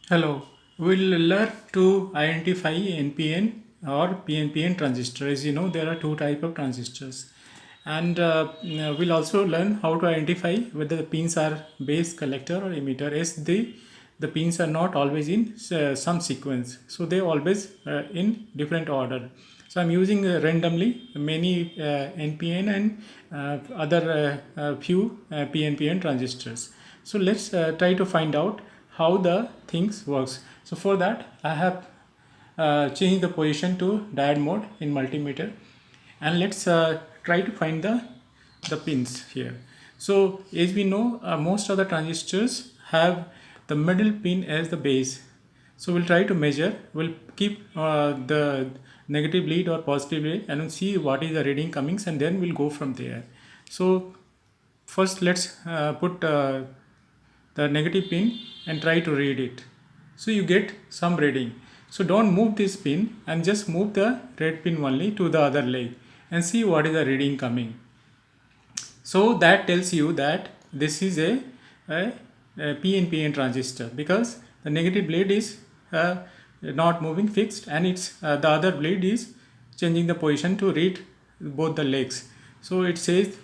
Hello, we'll learn to identify NPN or PNPN transistor. As you know, there are two types of transistors, and we'll also learn how to identify whether the pins are base, collector, or emitter. As the pins are not always in some sequence, so they always in different order. So I'm using randomly many NPN and other few PNPN transistors. So let's try to find out how the things works. So for that I have changed the position to diode mode in multimeter, and let's try to find the pins here. So as we know, most of the transistors have the middle pin as the base. So we'll try to measure, we'll keep the negative lead or positive lead and we'll see what is the reading comings, and then we'll go from there. So first let's put the negative pin and try to read it. So you get some reading. So don't move this pin and just move the red pin only to the other leg and see what is the reading coming. So that tells you that this is a PNPN transistor, because the negative blade is not moving fixed, and it's the other blade is changing the position to read both the legs. So it says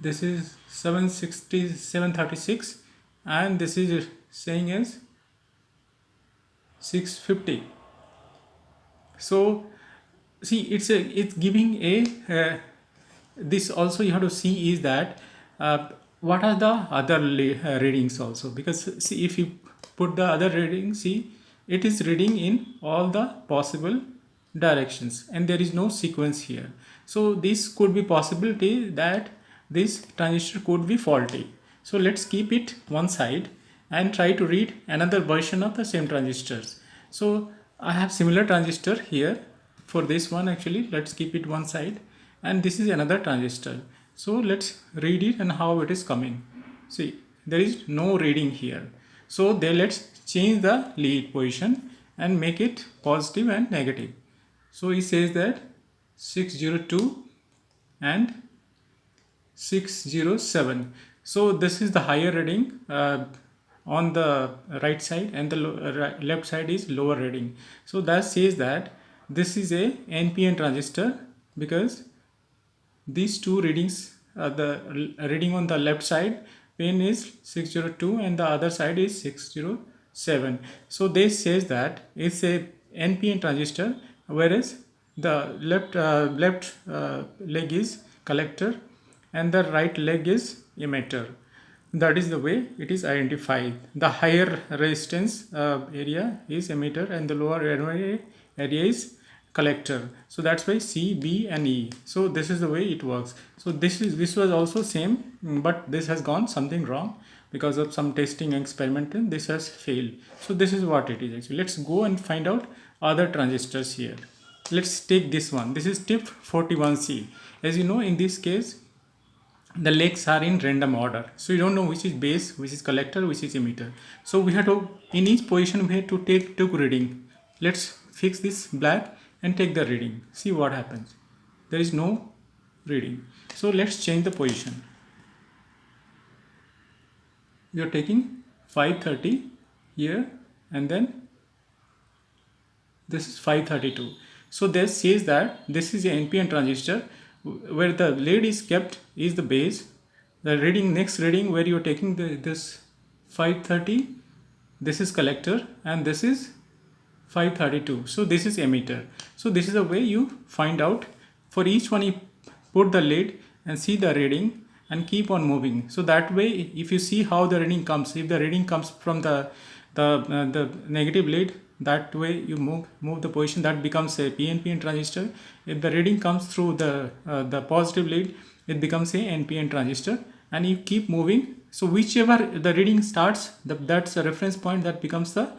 this is 760 736, and this is saying as 650. So see, it's giving a this also you have to see is that what are the other readings also, because see, if you put the other reading, see, it is reading in all the possible directions and there is no sequence here. So this could be possibility that this transistor could be faulty. So let's keep it one side and try to read another version of the same transistors. So I have similar transistor here. For this one, actually, let's keep it one side, and this is another transistor. So let's read it and how it is coming. See, there is no reading here. So there, let's change the lead position and make it positive and negative. So it says that 602 and 607. So this is the higher reading on the right side, and the left side is lower reading. So that says that this is a NPN transistor, because these two readings, the reading on the left side pin is 602 and the other side is 607. So this says that it's a NPN transistor, whereas the left leg is collector and the right leg is emitter. That is the way it is identified. The higher resistance area is emitter and the lower area is collector. So that's why C, B and E. So this is the way it works. So this was also same, but this has gone something wrong because of some testing and experimenting. This has failed. So this is what it is actually. Let's go and find out other transistors here. Let's take this one. This is tip 41C. As you know, in this case the legs are in random order, so you don't know which is base, which is collector, which is emitter. So we have to, in each position we have to take reading. Let's fix this black and take the reading, see what happens. There is no reading, so let's change the position. We are taking 530 here, and then this is 532. So this says that this is a NPN transistor where the lead is kept is the base. The reading, next reading where you are taking this 530, this is collector, and this is 532. So this is emitter. So this is the way you find out. For each one you put the lead and see the reading and keep on moving. So that way, if you see how the reading comes, if the reading comes from the negative lead, that way you move the position, that becomes a PNPN transistor. If the reading comes through the positive lead, it becomes a NPN transistor, and you keep moving. So whichever the reading starts, that's a reference point, that becomes the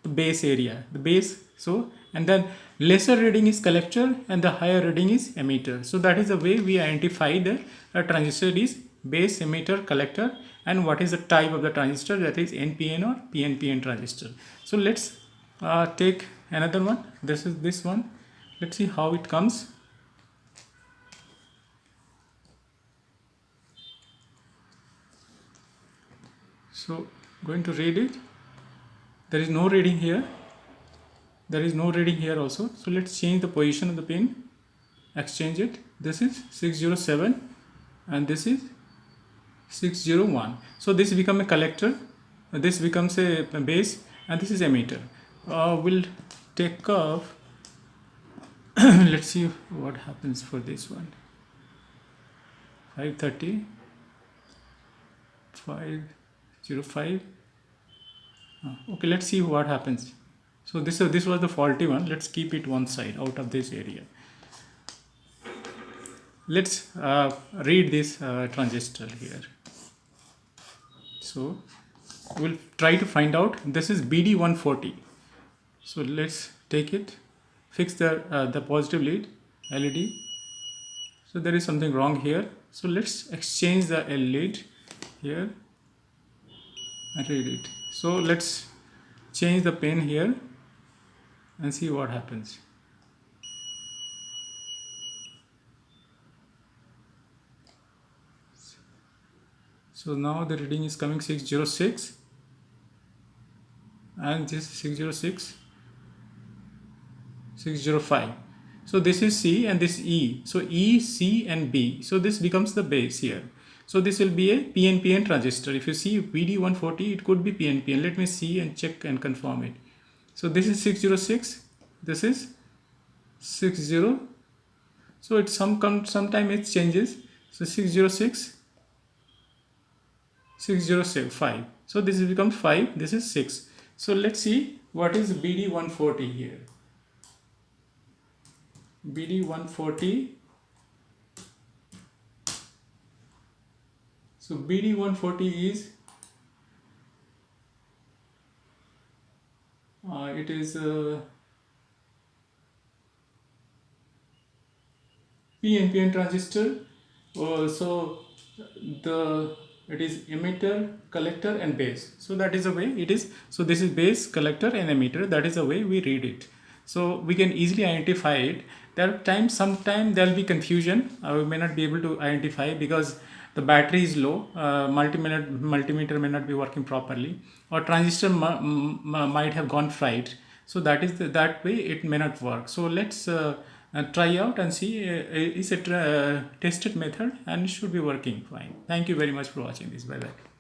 base area, the base. So, and then lesser reading is collector and the higher reading is emitter. So that is the way we identify the transistor is base, emitter, collector, and what is the type of the transistor, that is NPN or PNPN transistor. So let's take another one. This is this one. Let's see how it comes. So going to read it. there is no reading here, there is no reading here also. So let's change the position of the pin, exchange it. This is 607 and this is 601. So this become a collector, this becomes a base, and this is emitter. We'll take off. Let's see what happens for this one. 530, 505. Okay, let's see what happens. So this was the faulty one. Let's keep it one side out of this area. Let's read this transistor here. So we'll try to find out. This is BD140. So let's take it, fix the positive lead LED. So there is something wrong here. So let's exchange the lead here and read it. So let's change the pin here and see what happens. So now the reading is coming 606 and this is 606, 605. So this is C and this E. So E, C and B. So this becomes the base here. So this will be a PNPN transistor. If you see BD140, it could be PNPN. Let me see and check and confirm it. So this is 606. This is 60. So it sometime it changes. So 606, 605. So this becomes 5. This is 6. So let's see what is BD140 here. BD140. So BD140 is it is PNPN transistor. So it is emitter, collector and base. So that is the way it is. So this is base, collector and emitter. That is the way we read it. So we can easily identify it. There are times, sometimes there will be confusion. We may not be able to identify because the battery is low, multimeter may not be working properly, or transistor might have gone fried. So that is that way it may not work. So let's try out and see is it tested method and it should be working fine. Thank you very much for watching this. Bye bye.